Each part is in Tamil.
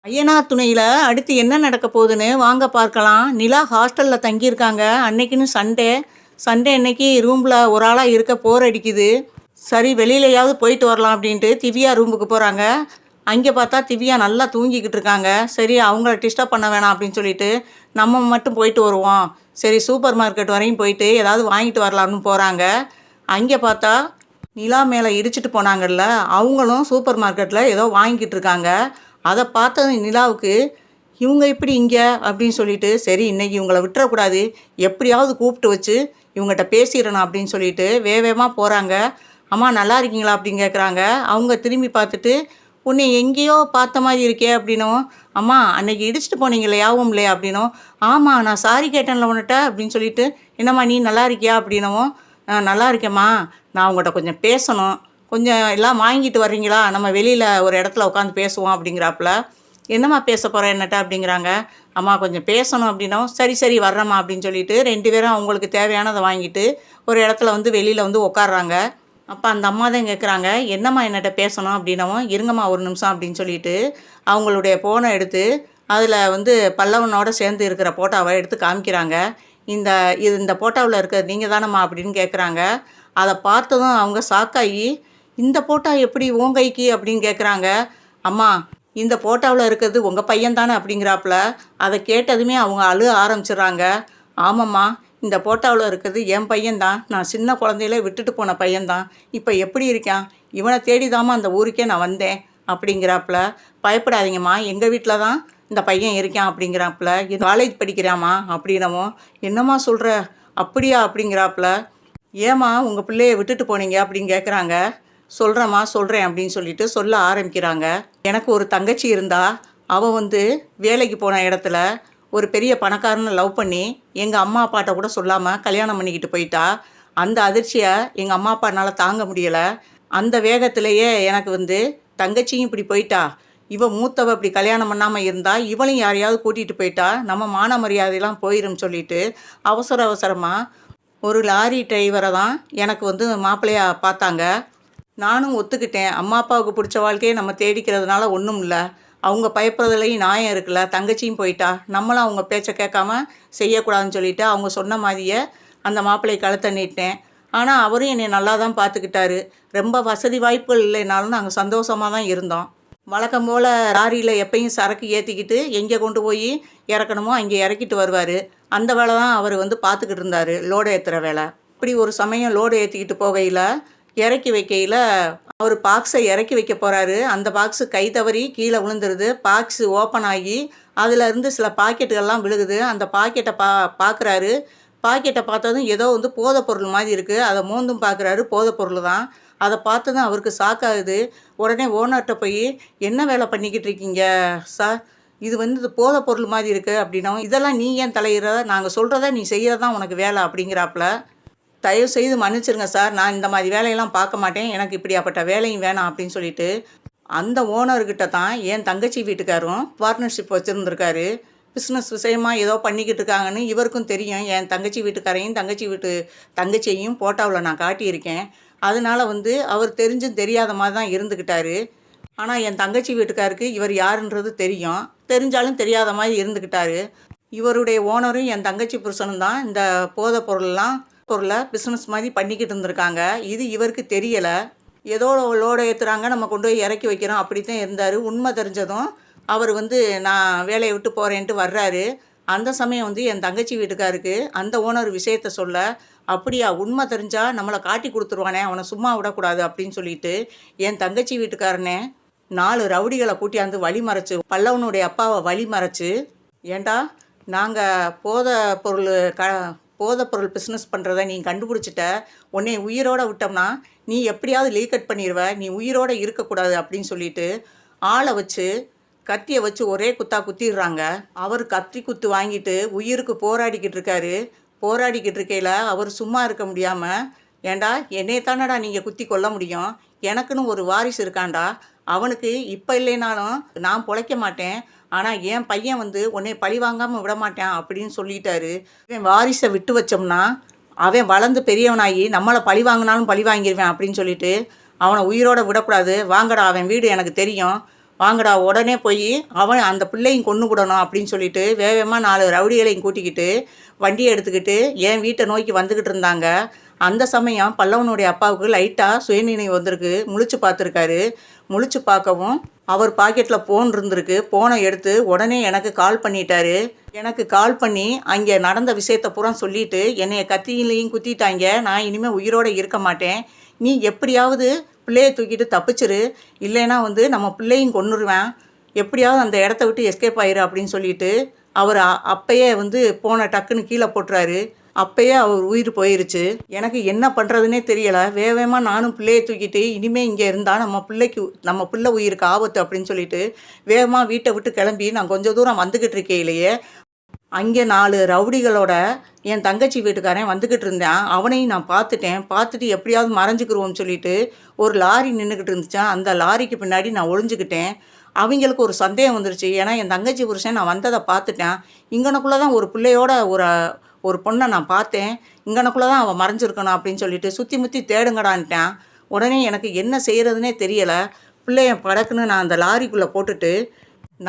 ஐயனார் துணையில் அடுத்து என்ன நடக்க போகுதுன்னு வாங்க பார்க்கலாம். நிலா ஹாஸ்டலில் தங்கியிருக்காங்க. அன்னைக்குன்னு சண்டே. சண்டே அன்னைக்கு ரூமில் ஒரு ஆளாக இருக்க போர் அடிக்குது. சரி வெளியிலையாவது போயிட்டு வரலாம் அப்படின்ட்டு திவ்யா ரூமுக்கு போகிறாங்க. அங்கே பார்த்தா திவ்யா நல்லா தூங்கிக்கிட்டு இருக்காங்க. சரி அவங்கள டிஸ்டர்ப் பண்ண வேணாம் அப்படின்னு சொல்லிட்டு நம்ம மட்டும் போயிட்டு வருவோம். சரி சூப்பர் மார்க்கெட் வரையும் போயிட்டு ஏதாவது வாங்கிட்டு வரலாம்னு போகிறாங்க. அங்கே பார்த்தா நிலா மேலே இடிச்சிட்டு போனாங்கல்ல, அவங்களும் சூப்பர் மார்க்கெட்டில் ஏதோ வாங்கிக்கிட்டு இருக்காங்க. அதை பார்த்தது நிலாவுக்கு இவங்க இப்படி இங்கே அப்படின்னு சொல்லிட்டு, சரி இன்றைக்கி இவங்களை விட்டுறக்கூடாது, எப்படியாவது கூப்பிட்டு வச்சு இவங்ககிட்ட பேசிடணும் அப்படின்னு சொல்லிட்டு வேகமாக போகிறாங்க. அம்மா நல்லா இருக்கீங்களா அப்படின்னு கேட்குறாங்க. அவங்க திரும்பி பார்த்துட்டு, உன்னை எங்கேயோ பார்த்த மாதிரி இருக்கே அப்படின்னும், அம்மா அன்னைக்கு இடிச்சிட்டு போனீங்களே யாவும் இல்லையா அப்படின்னும், ஆமாம் நான் சாரி கேட்டேன்ல உன்னிட்ட அப்படின்னு சொல்லிட்டு, என்னம்மா நீ நல்லா இருக்கியா அப்படின்னவும், நல்லா இருக்கேம்மா, நான் உங்கள்கிட்ட கொஞ்சம் பேசணும், கொஞ்சம் எல்லாம் வாங்கிட்டு வர்றீங்களா, நம்ம வெளியில் ஒரு இடத்துல உட்காந்து பேசுவோம் அப்படிங்கிறாப்புல. என்னம்மா பேச போகிறேன் என்னட்ட அப்படிங்கிறாங்க. அம்மா கொஞ்சம் பேசணும் அப்படின்னோம். சரி சரி வர்றம்மா அப்படின்னு சொல்லிட்டு 2 பேரும் அவங்களுக்கு தேவையானதை வாங்கிட்டு ஒரு இடத்துல வந்து வெளியில் வந்து உட்காடுறாங்க. அப்போ அந்த அம்மா தான் கேட்குறாங்க, என்னம்மா என்னட்ட பேசணும் அப்படின்னவும், இருங்கம்மா ஒரு நிமிஷம் அப்படின்னு சொல்லிட்டு அவங்களுடைய ஃபோனை எடுத்து அதில் வந்து பல்லவனோட சேர்ந்து இருக்கிற ஃபோட்டோவை எடுத்து காமிக்கிறாங்க. இந்த ஃபோட்டோவில் இருக்கிற நீங்கள் தானம்மா அப்படின்னு கேட்குறாங்க. அதை பார்த்ததும் அவங்க ஷாக்காகி, இந்த ஃபோட்டோ எப்படி உன் கைக்கு அப்படின்னு கேட்குறாங்க. அம்மா இந்த ஃபோட்டோவில் இருக்கிறது உங்கள் பையன் தானே அப்படிங்கிறாப்புல. அதை கேட்டதுமே அவங்க அழுக ஆரம்பிச்சிடுறாங்க. ஆமாம்மா இந்த ஃபோட்டோவில் இருக்கிறது என் பையன்தான், நான் சின்ன குழந்தையில விட்டுட்டு போன பையன்தான், இப்போ எப்படி இருக்கான், இவனை தேடிதாம்மா அந்த ஊருக்கே நான் வந்தேன் அப்படிங்கிறாப்புல. பயப்படாதீங்கம்மா எங்கள் வீட்டில் தான் இந்த பையன் இருக்கான் அப்படிங்கிறாப்புல. காலேஜ் படிக்கிறாம்மா அப்படின்னவும், என்னம்மா சொல்கிற அப்படியா அப்படிங்கிறாப்புல. ஏம்மா உங்கள் பிள்ளையை விட்டுட்டு போனீங்க அப்படின்னு கேட்குறாங்க. சொல்கிறேம்மா சொல்கிறேன் அப்படின்னு சொல்லிட்டு சொல்ல ஆரம்பிக்கிறாங்க. எனக்கு ஒரு தங்கச்சி இருந்தா, அவள் வந்து வேலைக்கு போன இடத்துல ஒரு பெரிய பணக்காரனை லவ் பண்ணி எங்கள் அம்மா அப்பாட்ட கூட சொல்லாமல் கல்யாணம் பண்ணிக்கிட்டு போயிட்டா. அந்த அதிர்ச்சியை எங்கள் அம்மா அப்பானால தாங்க முடியலை. அந்த வேகத்திலேயே எனக்கு வந்து தங்கச்சியும் இப்படி போயிட்டா, இவள் மூத்தவ இப்படி கல்யாணம் பண்ணாமல் இருந்தால் இவளையும் யாரையாவது கூட்டிகிட்டு போயிட்டா நம்ம மான மரியாதையெல்லாம் போயிடும் சொல்லிட்டு அவசர அவசரமாக ஒரு லாரி டிரைவரை தான் எனக்கு வந்து மாப்பிள்ளையாக பார்த்தாங்க. நானும் ஒத்துக்கிட்டேன். அம்மா அப்பாவுக்கு பிடிச்ச வாழ்க்கையை நம்ம தேடிக்கிறதுனால ஒன்றும் இல்லை, அவங்க பயப்படுறதுலையும் நியாயம் இருக்குல்ல, தங்கச்சியும் போயிட்டா நம்மளும் அவங்க பேச்சை கேட்காம செய்யக்கூடாதுன்னு சொல்லிவிட்டு அவங்க சொன்ன மாதிரியே அந்த மாப்பிள்ளை கழுத்தை நீட்டேன். ஆனால் அவரும் என்னை நல்லா தான் பார்த்துக்கிட்டாரு. ரொம்ப வசதி வாய்ப்புகள் இல்லைனாலும் நாங்கள் சந்தோஷமாக தான் இருந்தோம். வழக்கம் போல் லாரியில் எப்பயும் சரக்கு ஏற்றிக்கிட்டு எங்கே கொண்டு போய் இறக்கணுமோ அங்கே இறக்கிட்டு வருவார். அந்த வேலை தான் அவர் வந்து பார்த்துக்கிட்டு இருந்தார், லோடு ஏற்றுற வேலை. இப்படி ஒரு சமயம் லோடு ஏற்றிக்கிட்டு போகையில் இறக்கி வைக்கையில் அவர் பாக்ஸை இறக்கி வைக்க போகிறாரு. அந்த பாக்ஸு கை தவறி கீழே விழுந்துருது. பாக்ஸு ஓப்பன் ஆகி அதிலேருந்து சில பாக்கெட்டுகள்லாம் விழுகுது. அந்த பாக்கெட்டை பார்க்குறாரு. பாக்கெட்டை பார்த்ததும் ஏதோ வந்து போதைப் பொருள் மாதிரி இருக்குது. அதை மோந்தும் பார்க்குறாரு, போதைப் பொருள் தான். அதை பார்த்ததும் அவருக்கு ஷாக்காகுது. உடனே ஓனர்கிட்ட போய், என்ன வேலை பண்ணிக்கிட்டு இருக்கீங்க சார், இது வந்து இது போதைப் பொருள் மாதிரி இருக்குது அப்படின்னவும், இதெல்லாம் நீ ஏன் தலையிடுற, நாங்கள் சொல்கிறத நீ செய்கிறதான் உனக்கு வேலை அப்படிங்கிறாப்புல. தயவு செய்து மன்னிச்சிருங்க சார், நான் இந்த மாதிரி வேலையெல்லாம் பார்க்க மாட்டேன், எனக்கு இப்படியாப்பட்ட வேலையும் வேணாம் அப்படின்னு சொல்லிட்டு அந்த ஓனர்கிட்ட தான் என் தங்கச்சி வீட்டுக்காரும் பார்ட்னர்ஷிப் வச்சுருந்துருக்காரு. பிஸ்னஸ் விஷயமாக ஏதோ பண்ணிக்கிட்டு இருக்காங்கன்னு இவருக்கும் தெரியும். என் தங்கச்சி வீட்டுக்காரையும் தங்கச்சியையும் ஃபோட்டோவில் நான் காட்டியிருக்கேன். அதனால் வந்து அவர் தெரிஞ்சும் தெரியாத மாதிரி தான் இருந்துக்கிட்டாரு. ஆனால் என் தங்கச்சி வீட்டுக்காருக்கு இவர் யாருன்றது தெரியும், தெரிஞ்சாலும் தெரியாத மாதிரி இருந்துக்கிட்டாரு. இவருடைய ஓனரும் என் தங்கச்சி புருஷனும் தான் இந்த போதைப் பொருளை பிஸ்னஸ் மாதிரி பண்ணிக்கிட்டு இருந்திருக்காங்க. இது இவருக்கு தெரியலை. ஏதோ லோடு ஏற்றுறாங்க, நம்ம கொண்டு போய் இறக்கி வைக்கிறோம் அப்படி தான் இருந்தார். உண்மை தெரிஞ்சதும் அவர் வந்து நான் வேலையை விட்டு போகிறேன்ட்டு வர்றாரு. அந்த சமயம் வந்து என் தங்கச்சி வீட்டுக்காருக்கு அந்த ஓனர் விஷயத்த சொல்ல, அப்படியா உண்மை தெரிஞ்சால் நம்மளை காட்டி கொடுத்துருவானே, அவனை சும்மா விடக்கூடாது அப்படின்னு சொல்லிட்டு என் தங்கச்சி வீட்டுக்காரனே 4 ரவுடிகளை கூட்டியாந்து வழி மறைச்சு, பல்லவனுடைய அப்பாவை வழி மறைச்சு, ஏண்டா நாங்கள் போதைப் பொருள் பிஸ்னஸ் பண்ணுறத நீ கண்டுபிடிச்சிட்ட, உன்னை உயிரோடு விட்டோம்னா நீ எப்படியாவது லீக்கட் பண்ணிடுவ, நீ உயிரோடு இருக்கக்கூடாது அப்படின்னு சொல்லிட்டு ஆளை வச்சு கத்தியை வச்சு ஒரே குத்தா குத்திடுறாங்க. அவர் கத்தி குத்து வாங்கிட்டு உயிருக்கு போராடிக்கிட்டு இருக்காரு. போராடிக்கிட்டு இருக்கையில் அவர் சும்மா இருக்க முடியாமல், ஏண்டா என்னைய தானடா நீங்கள் குத்தி கொல்ல முடியும், எனக்குன்னு ஒரு வாரிசு இருக்காண்டா, அவனுக்கு இப்போ இல்லைனாலும் நான் பொழைக்க மாட்டேன், ஆனால் என் பையன் வந்து உன்னை பழி வாங்காமல் விட மாட்டான் அப்படின்னு சொல்லிட்டாரு. அவன் வாரிசை விட்டு வச்சோம்னா அவன் வளர்ந்து பெரியவனாகி நம்மளை பழி வாங்கினாலும் பழி வாங்கிடுவேன் அப்படின்னு சொல்லிட்டு அவனை உயிரோடு விடக்கூடாது, வாங்கடா அவன் வீடு எனக்கு தெரியும், வாங்கடா உடனே போய் அவன் அந்த பிள்ளையும் கொன்று விடணும் அப்படின்னு சொல்லிட்டு வேகமாக 4 ரவுடிகளையும் கூட்டிக்கிட்டு வண்டியை எடுத்துக்கிட்டு என் வீட்டை நோக்கி வந்துக்கிட்டு இருந்தாங்க. அந்த சமயம் பல்லவனுடைய அப்பாவுக்கு லைட்டாக சுயநினைவு வந்திருக்கு. முழிச்சு பார்த்துருக்காரு. முழிச்சு பார்க்கவும் அவர் பாக்கெட்டில் ஃபோன் இருந்திருக்கு. ஃபோனை எடுத்து உடனே எனக்கு கால் பண்ணிட்டாரு. எனக்கு கால் பண்ணி அங்கே நடந்த விஷயத்தை பூரா சொல்லிட்டு என்னைய கத்தியிலையும் குத்திட்டாங்க. நான் இனிமேல் உயிரோடு இருக்க மாட்டேன். நீ எப்படியாவது பிள்ளையை தூக்கிட்டு தப்பிச்சிரு, இல்லைன்னா நம்ம பிள்ளையும் கொன்னுருவேன். எப்படியாவது அந்த இடத்த விட்டு எஸ்கேப் ஆயிரு அப்படின்னு சொல்லிட்டு அவர் அப்பயே ஃபோனை டக்குன்னு கீழே போட்டுறாரு. அப்பயே அவர் உயிர் போயிருச்சு. எனக்கு என்ன பண்ணுறதுனே தெரியலை. வேகமாக நானும் பிள்ளையை தூக்கிட்டு இனிமேல் இங்கே இருந்தால் நம்ம பிள்ளை உயிருக்கு ஆபத்து அப்படின்னு சொல்லிட்டு வேகமாக வீட்டை விட்டு கிளம்பி நான் கொஞ்சம் தூரம் வந்துக்கிட்டு இருக்கையிலேயே அங்கே 4 ரவுடிகளோட என் தங்கச்சி வீட்டுக்காரன் வந்துக்கிட்டு இருந்தேன். அவனையும் நான் பார்த்துட்டேன். பார்த்துட்டு எப்படியாவது மறைஞ்சிக்கிருவோம்னு சொல்லிட்டு ஒரு லாரி நின்றுக்கிட்டு இருந்துச்சான். அந்த லாரிக்கு பின்னாடி நான் ஒளிஞ்சுக்கிட்டேன். அவங்களுக்கு ஒரு சந்தேகம் வந்துருச்சு. ஏன்னா என் தங்கச்சி புருஷன் நான் வந்ததை பார்த்துட்டேன். இங்கனக்குள்ளே தான் ஒரு பிள்ளையோட ஒரு பொண்ணை நான் பார்த்தேன். இங்கனக்குள்ளே தான் அவள் மறைஞ்சிருக்கணும் அப்படின்னு சொல்லிட்டு சுற்றி முற்றி தேடுங்கடான்ட்டேன். உடனே எனக்கு என்ன செய்கிறதுனே தெரியலை. பிள்ளைய படக்குன்னு நான் அந்த லாரிக்குள்ளே போட்டுட்டு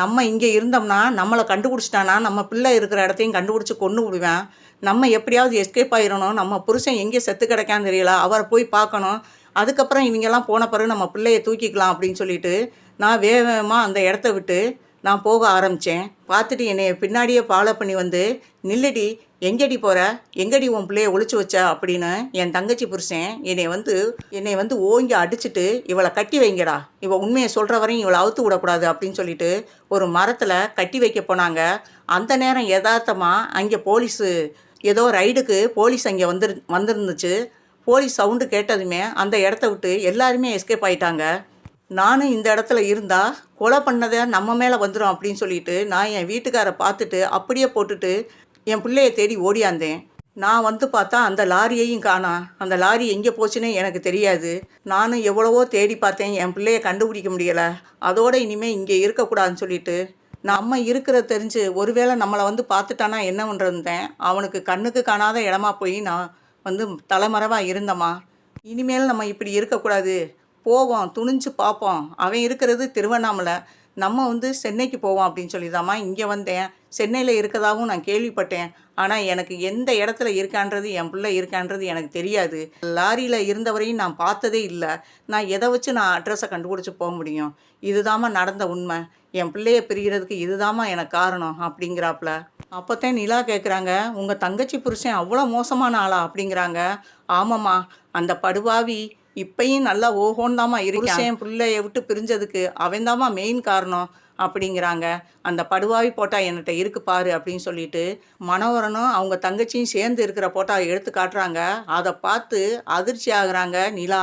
நம்ம இங்கே இருந்தோம்னா நம்மளை கண்டுபிடிச்சிட்டானா நம்ம பிள்ளை இருக்கிற இடத்தையும் கண்டுபிடிச்சி கொண்டு விடுவேன். நம்ம எப்படியாவது எஸ்கேப் ஆகிடணும். நம்ம புருஷன் எங்கே செத்து கிடக்கான்னு தெரியல, அவரை போய் பார்க்கணும். அதுக்கப்புறம் இவங்கெல்லாம் போன பிறகு நம்ம பிள்ளையை தூக்கிக்கலாம் அப்படின்னு சொல்லிட்டு நான் வேகமாக அந்த இடத்த விட்டு நான் போக ஆரம்பித்தேன். பார்த்துட்டு என்னை பின்னாடியே ஃபாலோ பண்ணி நில்லுடி, எங்கடி போகிற, எங்கடி உன் பிள்ளையை ஒளிச்சு வச்ச அப்படின்னு என் தங்கச்சி புருஷன் என்னை ஓங்கி அடிச்சுட்டு இவளை கட்டி வைங்கடா, இவள் உண்மையை சொல்கிற வரையும் இவளை அவுத்து விடக்கூடாது அப்படின்னு சொல்லிட்டு ஒரு மரத்தில் கட்டி வைக்க போனாங்க. அந்த நேரம் யதார்த்தமாக அங்கே போலீஸு ஏதோ ரைடுக்கு போலீஸ் அங்கே வந்திருந்துச்சு. போலீஸ் சவுண்டு கேட்டதுமே அந்த இடத்த விட்டு எல்லாருமே எஸ்கேப் ஆகிட்டாங்க. நானும் இந்த இடத்துல இருந்தால் கொலை பண்ணதை நம்ம மேலே வந்துடும் அப்படின்னு சொல்லிட்டு நான் என் வீட்டுக்காரை பார்த்துட்டு அப்படியே போட்டுட்டு என் பிள்ளையை தேடி ஓடியாந்தேன். நான் பார்த்தா அந்த லாரியையும் காணோம். அந்த லாரி எங்கே போச்சுன்னே எனக்கு தெரியாது. நானும் எவ்வளவோ தேடி பார்த்தேன், என் பிள்ளையை கண்டுபிடிக்க முடியலை. அதோடு இனிமேல் இங்கே இருக்கக்கூடாதுன்னு சொல்லிட்டு நம்ம இருக்கிற தெரிஞ்சு ஒருவேளை நம்மளை பார்த்துட்டானா என்ன பண்ணுறதுந்தேன். அவனுக்கு கண்ணுக்கு காணாத இடமா போய் நான் தலைமறைவாக இருந்தம்மா. இனிமேல் நம்ம இப்படி இருக்கக்கூடாது, போவோம், துணிஞ்சு பார்ப்போம். அவன் இருக்கிறது திருவண்ணாமலை, நம்ம சென்னைக்கு போவோம் அப்படின்னு சொல்லிதாம்மா இங்கே வந்தேன். சென்னையில் இருக்கதாகவும் நான் கேள்விப்பட்டேன். ஆனால் எனக்கு எந்த இடத்துல இருக்கான்றது, என் பிள்ளை இருக்கான்றது எனக்கு தெரியாது. லாரியில் இருந்தவரையும் நான் பார்த்ததே இல்லை. நான் எதை வச்சு நான் அட்ரஸை கண்டுபிடிச்சி போக முடியும்? இதுதாம்மா நடந்த உண்மை. என் பிள்ளையை பிரிகிறதுக்கு இதுதாம்மா எனக்கு காரணம் அப்படிங்கிறாப்புல. அப்போத்தான் நிலா கேட்குறாங்க, உங்கள் தங்கச்சி புருஷன் அவ்வளோ மோசமான ஆளா அப்படிங்கிறாங்க. ஆமாம்மா, அந்த படுபாவி இப்பயும் நல்லா ஓஹோன்னு தாம்மா இருக்கான். என் பிள்ளைய விட்டு பிரிஞ்சதுக்கு அவன் தாம்மா மெயின் காரணம் அப்படிங்கிறாங்க. அந்த படுவாவி போட்டா என்கிட்ட இருக்கு பாரு அப்படின்னு சொல்லிட்டு மனோகரனும் அவங்க தங்கச்சியும் சேர்ந்து இருக்கிற போட்டா எடுத்து காட்டுறாங்க. அதை பார்த்து அதிர்ச்சி ஆகுறாங்க நிலா.